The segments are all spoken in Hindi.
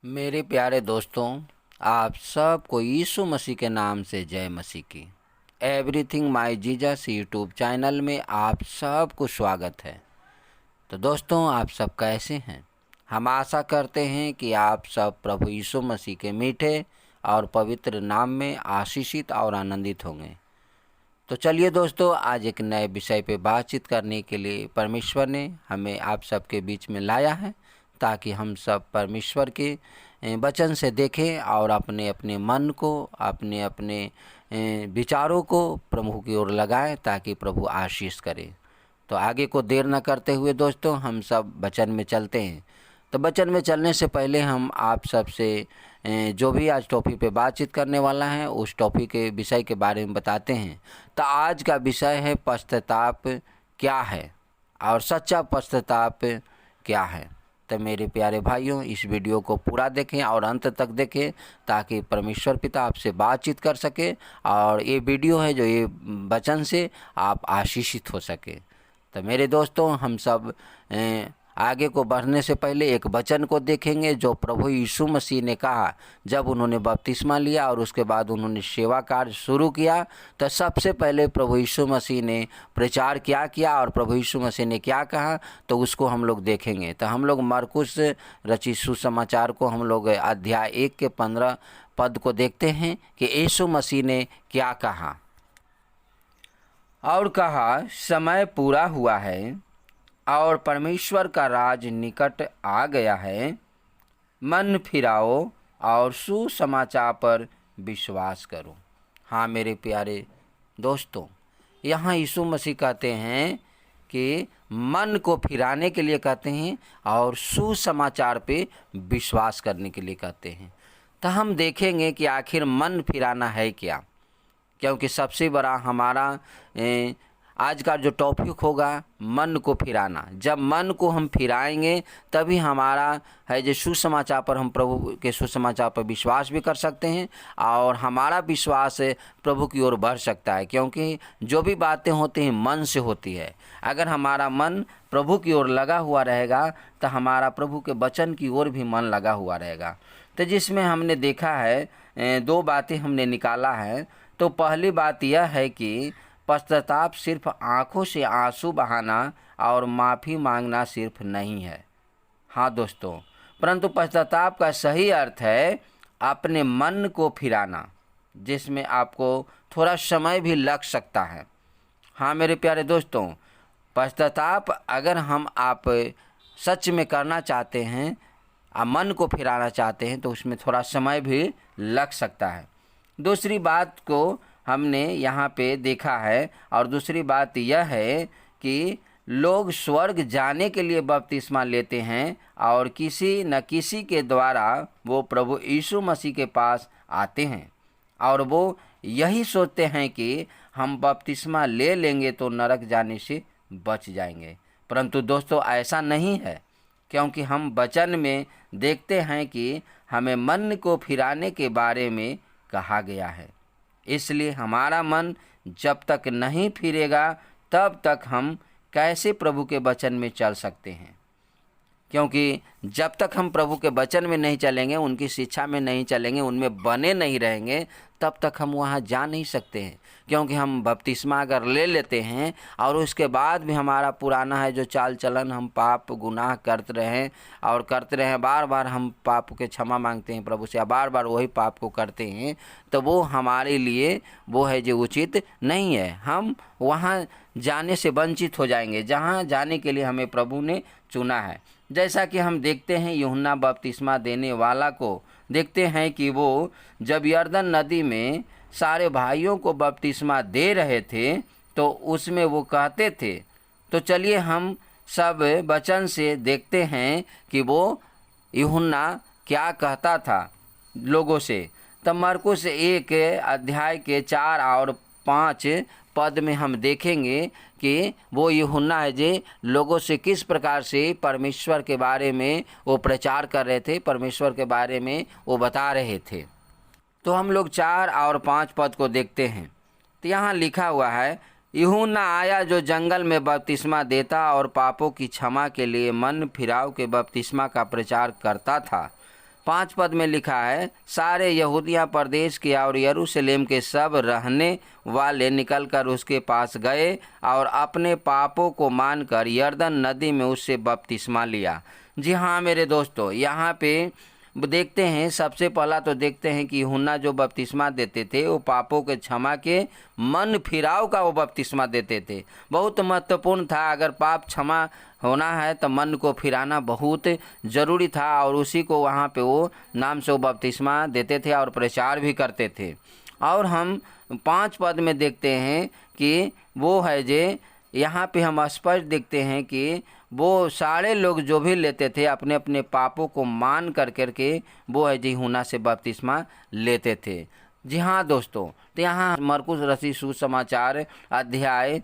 मेरे प्यारे दोस्तों, आप सबको यीशु मसीह के नाम से जय मसीह की। Everything my Jesus YouTube channel में आप सबको स्वागत है। तो दोस्तों, आप सब कैसे हैं? हम आशा करते हैं कि आप सब प्रभु यीशु मसीह के मीठे और पवित्र नाम में आशीषित और आनंदित होंगे। तो चलिए दोस्तों, आज एक नए विषय पे बातचीत करने के लिए परमेश्वर ने हमें आप सबके बीच में लाया है, ताकि हम सब परमेश्वर के वचन से देखें और अपने अपने मन को, अपने अपने विचारों को प्रभु की ओर लगाएं, ताकि प्रभु आशीष करे। तो आगे को देर न करते हुए दोस्तों, हम सब वचन में चलते हैं। तो वचन में चलने से पहले हम आप सबसे जो भी आज टॉपिक पे बातचीत करने वाला है, उस टॉपिक के विषय के बारे में बताते हैं। तो आज का विषय है पश्चाताप क्या है और सच्चा पश्चाताप क्या है। तो मेरे प्यारे भाइयों, इस वीडियो को पूरा देखें और अंत तक देखें, ताकि परमेश्वर पिता आपसे बातचीत कर सके और ये वीडियो है जो ये वचन से आप आशीषित हो सके। तो मेरे दोस्तों, हम सब आगे को बढ़ने से पहले एक वचन को देखेंगे जो प्रभु यीशु मसीह ने कहा जब उन्होंने बपतिस्मा लिया और उसके बाद उन्होंने सेवा कार्य शुरू किया। तो सबसे पहले प्रभु यीशु मसीह ने प्रचार क्या किया और प्रभु यीशु मसीह ने क्या कहा, तो उसको हम लोग देखेंगे। तो हम लोग मरकुस रचित सुसमाचार को हम लोग अध्याय 1 के 15 पद को देखते हैं कि यीशु मसीह ने क्या कहा। और कहा, समय पूरा हुआ है और परमेश्वर का राज निकट आ गया है। मन फिराओ और सुसमाचार पर विश्वास करो। हाँ मेरे प्यारे दोस्तों, यहाँ यीशु मसीह कहते हैं कि मन को फिराने के लिए कहते हैं और सुसमाचार पे विश्वास करने के लिए कहते हैं। तो हम देखेंगे कि आखिर मन फिराना है क्या, क्योंकि सबसे बड़ा हमारा आज का जो टॉपिक होगा मन को फिराना। जब मन को हम फिराएंगे तभी हमारा है जो सुसमाचार पर, हम प्रभु के सुसमाचार पर विश्वास भी कर सकते हैं और हमारा विश्वास प्रभु की ओर बढ़ सकता है, क्योंकि जो भी बातें होती हैं मन से होती है। अगर हमारा मन प्रभु की ओर लगा हुआ रहेगा तो हमारा प्रभु के वचन की ओर भी मन लगा हुआ रहेगा। तो जिसमें हमने देखा है, दो बातें हमने निकाला है। तो पहली बात यह है कि पश्चाताप सिर्फ आंखों से आंसू बहाना और माफ़ी मांगना सिर्फ नहीं है। हाँ दोस्तों, परंतु पश्चाताप का सही अर्थ है अपने मन को फिराना, जिसमें आपको थोड़ा समय भी लग सकता है। हाँ मेरे प्यारे दोस्तों, पश्चाताप अगर आप सच में करना चाहते हैं, मन को फिराना चाहते हैं, तो उसमें थोड़ा समय भी लग सकता है। दूसरी बात को हमने यहाँ पे देखा है, और दूसरी बात यह है कि लोग स्वर्ग जाने के लिए बपतिस्मा लेते हैं और किसी न किसी के द्वारा वो प्रभु यीशु मसीह के पास आते हैं और वो यही सोचते हैं कि हम बपतिस्मा ले लेंगे तो नरक जाने से बच जाएंगे। परंतु दोस्तों, ऐसा नहीं है, क्योंकि हम वचन में देखते हैं कि हमें मन को फिराने के बारे में कहा गया है। इसलिए हमारा मन जब तक नहीं फिरेगा तब तक हम कैसे प्रभु के वचन में चल सकते हैं, क्योंकि जब तक हम प्रभु के वचन में नहीं चलेंगे, उनकी शिक्षा में नहीं चलेंगे, उनमें बने नहीं रहेंगे, तब तक हम वहाँ जा नहीं सकते हैं। क्योंकि हम बपतिस्मा अगर ले लेते हैं और उसके बाद भी हमारा पुराना है जो चाल चलन, हम पाप गुनाह करते रहें और करते रहें, बार बार हम पाप के क्षमा मांगते हैं प्रभु से, बार बार वही पाप को करते हैं, तो वो हमारे लिए वो है जो उचित नहीं है। हम वहाँ जाने से वंचित हो जाएंगे जहाँ जाने के लिए हमें प्रभु ने चुना है। जैसा कि हम देखते हैं यूहन्ना बपतिस्मा देने वाला को देखते हैं कि वो जब यरदन नदी में सारे भाइयों को बपतिस्मा दे रहे थे, तो उसमें वो कहते थे। तो चलिए हम सब वचन से देखते हैं कि वो यूहन्ना क्या कहता था लोगों से। तब मरकुस 1 अध्याय के 4 और 5 पद में हम देखेंगे कि वो यूहन्ना है जे लोगों से किस प्रकार से परमेश्वर के बारे में वो प्रचार कर रहे थे, परमेश्वर के बारे में वो बता रहे थे। तो हम लोग 4 और 5 पद को देखते हैं। तो यहाँ लिखा हुआ है, यूहन्ना आया जो जंगल में बपतिस्मा देता और पापों की क्षमा के लिए मन फिराव के बपतिस्मा का प्रचार करता था। 5 पद में लिखा है, सारे यहूदिया प्रदेश के और यरूशलेम के सब रहने वाले निकलकर उसके पास गए और अपने पापों को मानकर यरदन नदी में उससे बपतिस्मा लिया। जी हाँ मेरे दोस्तों, यहाँ पे देखते हैं, सबसे पहला तो देखते हैं कि यूहन्ना जो बपतिस्मा देते थे वो पापों के क्षमा के मन फिराव का वो बपतिस्मा देते थे। बहुत महत्वपूर्ण था। अगर पाप क्षमा होना है तो मन को फिराना बहुत ज़रूरी था, और उसी को वहाँ पे वो नाम से वो बपतिस्मा देते थे और प्रचार भी करते थे। और हम 5 पद में देखते हैं कि वो है जे यहाँ पे हम स्पष्ट देखते हैं कि वो सारे लोग जो भी लेते थे अपने अपने पापों को मान करके वो है जी यूहन्ना से बपतिस्मा लेते थे। जी हाँ दोस्तों, तो यहाँ मरकुस रचित सुसमाचार अध्याय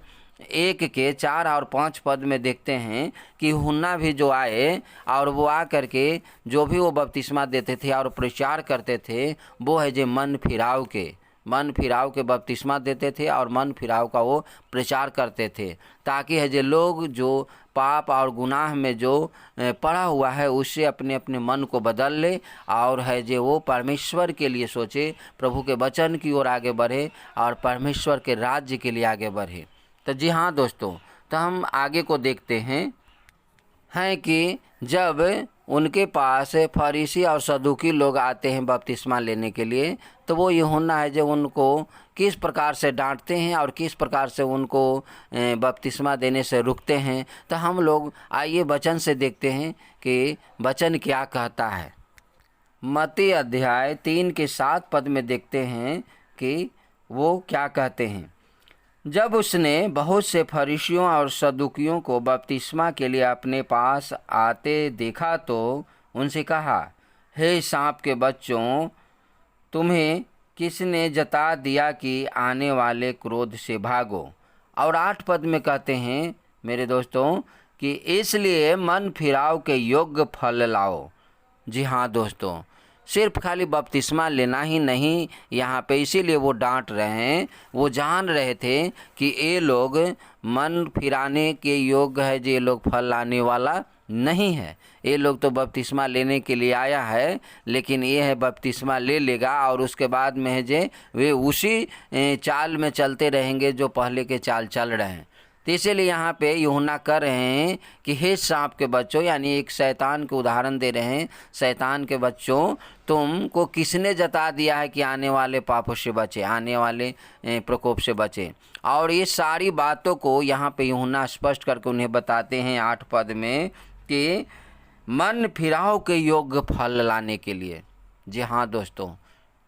1 के 4 और 5 पद में देखते हैं कि यूहन्ना भी जो आए और वो आ करके जो भी वो बपतिस्मा देते थे और प्रचार करते थे वो है जे मन फिराव के बपतिस्मा देते थे और मन फिराव का वो प्रचार करते थे, ताकि है जे लोग जो पाप और गुनाह में जो पड़ा हुआ है उससे अपने अपने मन को बदल ले और है जे वो परमेश्वर के लिए सोचे, प्रभु के वचन की ओर आगे बढ़े और परमेश्वर के राज्य के लिए आगे बढ़े। तो जी हाँ दोस्तों, तो हम आगे को देखते हैं कि जब उनके पास फरीसी और सदूकी लोग आते हैं बपतिस्मा लेने के लिए, तो वो यूहन्ना है जो उनको किस प्रकार से डांटते हैं और किस प्रकार से उनको बपतिस्मा देने से रुकते हैं। तो हम लोग आइए वचन से देखते हैं कि वचन क्या कहता है। मत्ती अध्याय 3 के 7 पद में देखते हैं कि वो क्या कहते हैं। जब उसने बहुत से फरीसियों और सदूकियों को बपतिस्मा के लिए अपने पास आते देखा तो उनसे कहा, हे सांप के बच्चों, तुम्हें किसने जता दिया कि आने वाले क्रोध से भागो। और 8 पद में कहते हैं मेरे दोस्तों कि इसलिए मन फिराव के योग्य फल लाओ। जी हाँ दोस्तों, सिर्फ खाली बपतिस्मा लेना ही नहीं यहाँ पे, इसीलिए वो डांट रहे हैं। वो जान रहे थे कि ये लोग मन फिराने के योग्य है, जो ये लोग फल लाने वाला नहीं है। ये लोग तो बपतिस्मा लेने के लिए आया है, लेकिन ये है बपतिस्मा ले लेगा और उसके बाद में है जे वे उसी चाल में चलते रहेंगे जो पहले के चाल चल रहे हैं। तो इसीलिए यहाँ पे यूहन्ना कर रहे हैं कि हे सांप के बच्चों, यानी एक शैतान के उदाहरण दे रहे हैं। शैतान के बच्चों, तुमको किसने जता दिया है कि आने वाले पापों से बचे, आने वाले प्रकोप से बचे। और ये सारी बातों को यहाँ पे यूहन्ना स्पष्ट करके उन्हें बताते हैं 8 पद में कि मन फिराव के योग्य फल लाने के लिए। जी हाँ दोस्तों,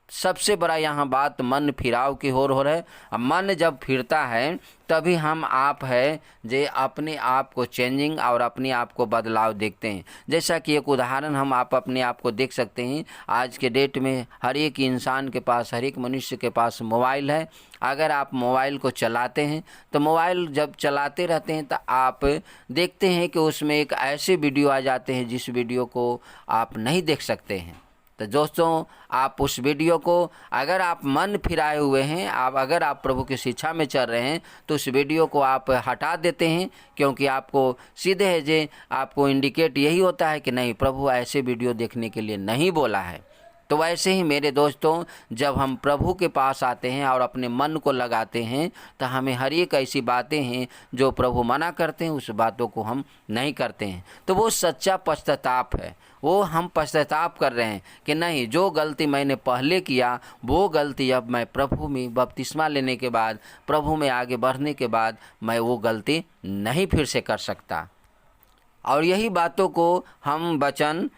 सबसे बड़ा यहाँ बात मन फिराव की हो रहा है। मन जब फिरता है तभी हम आप है जे अपने आप को चेंजिंग और अपने आप को बदलाव देखते हैं। जैसा कि एक उदाहरण हम आप अपने आप को देख सकते हैं। आज के डेट में हर एक इंसान के पास, हर एक मनुष्य के पास मोबाइल है। अगर आप मोबाइल को चलाते हैं तो मोबाइल जब चलाते रहते हैं तो आप देखते हैं कि उसमें एक ऐसे वीडियो आ जाते हैं जिस वीडियो को आप नहीं देख सकते हैं। तो दोस्तों, आप उस वीडियो को, अगर आप मन फिराए हुए हैं, अगर आप प्रभु की शिक्षा में चल रहे हैं, तो उस वीडियो को आप हटा देते हैं, क्योंकि आपको सीधे है जे आपको इंडिकेट यही होता है कि नहीं, प्रभु ऐसे वीडियो देखने के लिए नहीं बोला है। तो वैसे ही मेरे दोस्तों, जब हम प्रभु के पास आते हैं और अपने मन को लगाते हैं तो हमें हर एक ऐसी बातें हैं जो प्रभु मना करते हैं, उस बातों को हम नहीं करते हैं। तो वो सच्चा पश्चाताप है। वो हम पश्चाताप कर रहे हैं कि नहीं, जो गलती मैंने पहले किया वो गलती अब मैं प्रभु में बपतिस्मा लेने के बाद, प्रभु में आगे बढ़ने के बाद मैं वो गलती नहीं फिर से कर सकता। और यही बातों को हम वचन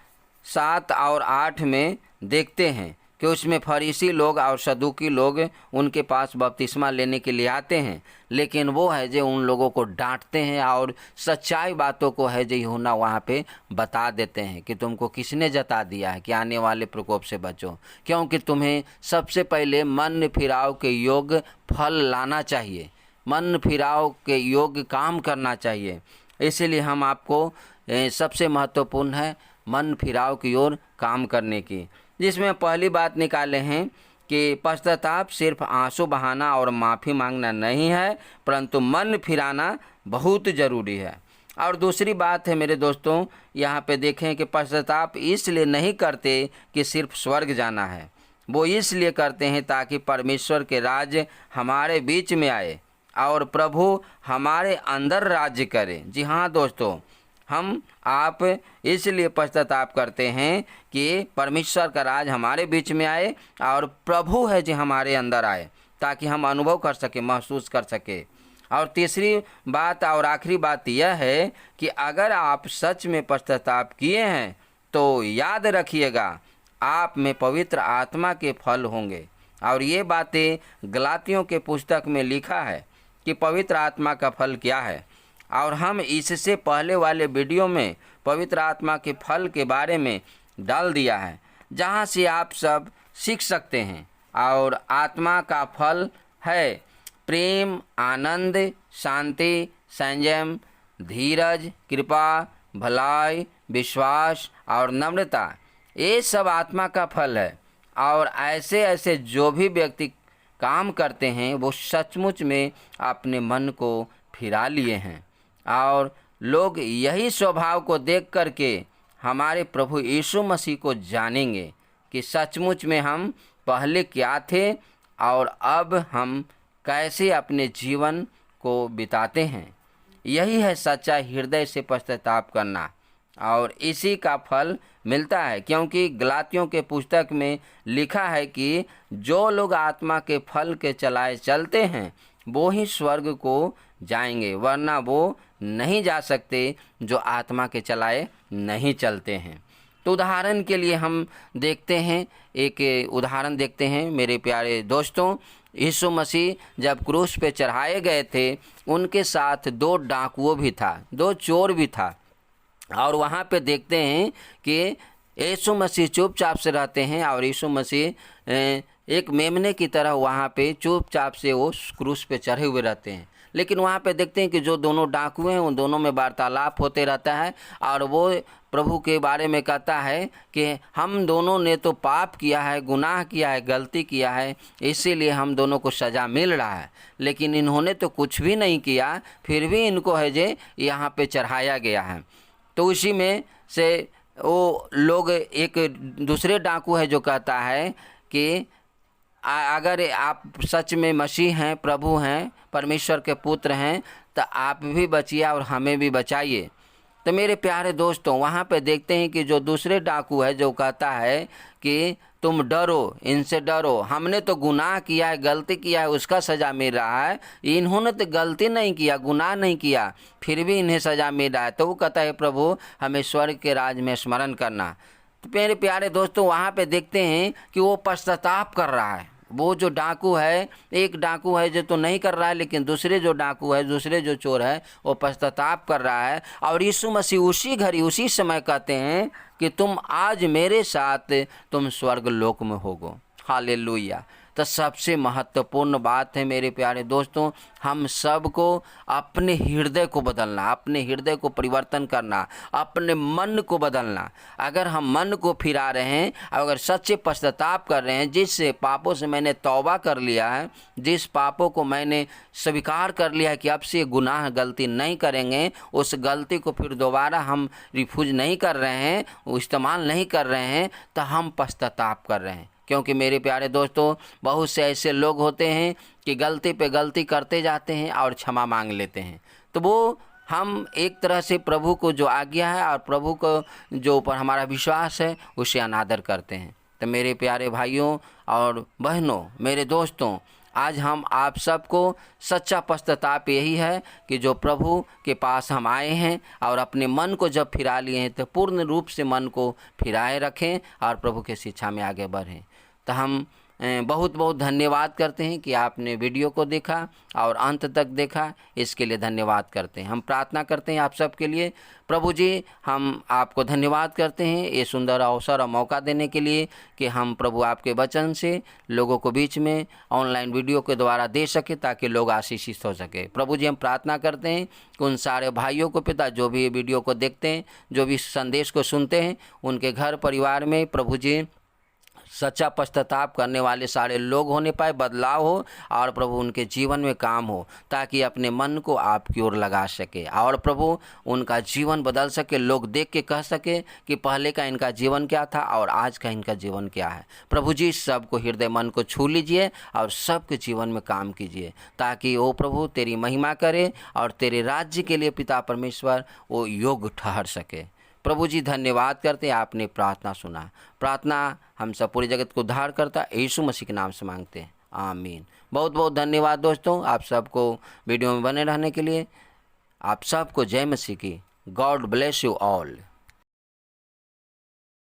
7 और 8 में देखते हैं कि उसमें फरीसी लोग और सदूकी लोग उनके पास बपतिस्मा लेने के लिए आते हैं, लेकिन वो है जो उन लोगों को डांटते हैं और सच्चाई बातों को है जो यूहन्ना वहाँ पे बता देते हैं कि तुमको किसने जता दिया है कि आने वाले प्रकोप से बचो, क्योंकि तुम्हें सबसे पहले मन फिराव के योग्य फल लाना चाहिए, मन फिराव के योग्य काम करना चाहिए। इसीलिए हम आपको सबसे महत्वपूर्ण है मन फिराव की ओर काम करने की, जिसमें पहली बात निकाले हैं कि पश्चाताप सिर्फ आंसू बहाना और माफ़ी मांगना नहीं है, परंतु मन फिराना बहुत ज़रूरी है। और दूसरी बात है मेरे दोस्तों, यहाँ पे देखें कि पश्चाताप इसलिए नहीं करते कि सिर्फ स्वर्ग जाना है, वो इसलिए करते हैं ताकि परमेश्वर के राज्य हमारे बीच में आए और प्रभु हमारे अंदर राज्य करे। जी हाँ दोस्तों, हम आप इसलिए पश्चाताप करते हैं कि परमेश्वर का राज हमारे बीच में आए और प्रभु है जो हमारे अंदर आए, ताकि हम अनुभव कर सके, महसूस कर सके। और तीसरी बात और आखिरी बात यह है कि अगर आप सच में पश्चाताप किए हैं तो याद रखिएगा आप में पवित्र आत्मा के फल होंगे। और ये बातें गलातियों के पुस्तक में लिखा है कि पवित्र आत्मा का फल क्या है, और हम इससे पहले वाले वीडियो में पवित्र आत्मा के फल के बारे में डाल दिया है, जहाँ से आप सब सीख सकते हैं। और आत्मा का फल है प्रेम, आनंद, शांति, संयम, धीरज, कृपा, भलाई, विश्वास और नम्रता। ये सब आत्मा का फल है। और ऐसे ऐसे जो भी व्यक्ति काम करते हैं वो सचमुच में अपने मन को फिरा लिए हैं। और लोग यही स्वभाव को देख करके हमारे प्रभु यीशु मसीह को जानेंगे कि सचमुच में हम पहले क्या थे और अब हम कैसे अपने जीवन को बिताते हैं। यही है सच्चा हृदय से पश्चाताप करना, और इसी का फल मिलता है, क्योंकि गलातियों के पुस्तक में लिखा है कि जो लोग आत्मा के फल के चलाए चलते हैं वो ही स्वर्ग को जाएंगे, वरना वो नहीं जा सकते जो आत्मा के चलाए नहीं चलते हैं। तो उदाहरण के लिए हम देखते हैं, एक उदाहरण देखते हैं मेरे प्यारे दोस्तों। यीशु मसीह जब क्रूस पे चढ़ाए गए थे, उनके साथ 2 डाकुओं भी था, 2 चोर भी था। और वहाँ पे देखते हैं कि यीशु मसीह चुपचाप से रहते हैं, और यीशु मसीह एक मेमने की तरह वहाँ पे चुपचाप से वो क्रूस पे चढ़े हुए रहते हैं। लेकिन वहाँ पे देखते हैं कि जो दोनों डाकू हैं उन दोनों में वार्तालाप होते रहता है, और वो प्रभु के बारे में कहता है कि हम दोनों ने तो पाप किया है, गुनाह किया है, गलती किया है, इसीलिए हम दोनों को सज़ा मिल रहा है। लेकिन इन्होंने तो कुछ भी नहीं किया, फिर भी इनको है जे यहाँ पे चढ़ाया गया है। तो उसी में से वो लोग, एक दूसरे डाकू है जो कहता है कि अगर आप सच में मसीह हैं, प्रभु हैं, परमेश्वर के पुत्र हैं, तो आप भी बचिए और हमें भी बचाइए। तो मेरे प्यारे दोस्तों, वहाँ पे देखते हैं कि जो दूसरे डाकू है जो कहता है कि तुम डरो, इनसे डरो, हमने तो गुनाह किया है, गलती किया है, उसका सज़ा मिल रहा है। इन्होंने तो गलती नहीं किया, गुनाह नहीं किया, फिर भी इन्हें सज़ा मिल रहा है। तो वो कहता है प्रभु हमें स्वर्ग के राज में स्मरण करना। तो मेरे प्यारे दोस्तों, वहाँ पे देखते हैं कि वो पश्चाताप कर रहा है। वो जो डाकू है, एक डाकू है जो तो नहीं कर रहा है, लेकिन दूसरे जो डाकू है, दूसरे जो चोर है, वो पश्चाताप कर रहा है। और यीशु मसीह उसी घड़ी उसी समय कहते हैं कि तुम आज मेरे साथ तुम स्वर्ग लोक में होगो। हालेलुया। तो सबसे महत्वपूर्ण बात है मेरे प्यारे दोस्तों, हम सबको अपने हृदय को बदलना, अपने हृदय को परिवर्तन करना, अपने मन को बदलना। अगर हम मन को फिरा रहे हैं, अगर सच्चे पश्चाताप कर रहे हैं, जिस पापों से मैंने तौबा कर लिया है, जिस पापों को मैंने स्वीकार कर लिया है कि अब से गुनाह गलती नहीं करेंगे, उस गलती को फिर दोबारा हम रिफ्यूज नहीं कर रहे हैं, इस्तेमाल नहीं कर रहे हैं, तो हम पश्चाताप कर रहे हैं। क्योंकि मेरे प्यारे दोस्तों, बहुत से ऐसे लोग होते हैं कि गलती पे गलती करते जाते हैं और क्षमा मांग लेते हैं। तो वो हम एक तरह से प्रभु को जो आज्ञा है और प्रभु को जो ऊपर हमारा विश्वास है उसे अनादर करते हैं। तो मेरे प्यारे भाइयों और बहनों, मेरे दोस्तों, आज हम आप सबको सच्चा पश्चाताप यही है कि जो प्रभु के पास हम आए हैं और अपने मन को जब फिरा लिए हैं, तो पूर्ण रूप से मन को फिराए रखें और प्रभु के शिक्षा में आगे बढ़ें। तो हम बहुत बहुत धन्यवाद करते हैं कि आपने वीडियो को देखा और अंत तक देखा, इसके लिए धन्यवाद करते हैं। हम प्रार्थना करते हैं आप सबके लिए। प्रभु जी, हम आपको धन्यवाद करते हैं ये सुंदर अवसर और मौका देने के लिए कि हम प्रभु आपके वचन से लोगों को बीच में ऑनलाइन वीडियो के द्वारा दे सके, ताकि लोग आशीषित हो सके। प्रभु जी, हम प्रार्थना करते हैं कि उन सारे भाइयों को पिता जो भी ये वीडियो को देखते हैं, जो भी संदेश को सुनते हैं, उनके घर परिवार में प्रभु जी सच्चा पश्चाताप करने वाले सारे लोग होने पाए, बदलाव हो और प्रभु उनके जीवन में काम हो, ताकि अपने मन को आपकी ओर लगा सके और प्रभु उनका जीवन बदल सके, लोग देख के कह सके कि पहले का इनका जीवन क्या था और आज का इनका जीवन क्या है। प्रभु जी सबको हृदय मन को छू लीजिए और सबके जीवन में काम कीजिए, ताकि वो प्रभु तेरी महिमा करे और तेरे राज्य के लिए पिता परमेश्वर वो योग्य ठहर सके। प्रभु जी धन्यवाद करते हैं, आपने प्रार्थना सुना। प्रार्थना हम सब पूरी जगत को उद्धार करता यीशु मसीह के नाम से मांगते हैं, आमीन। बहुत बहुत धन्यवाद दोस्तों, आप सबको वीडियो में बने रहने के लिए। आप सबको जय मसीह की। God bless you all.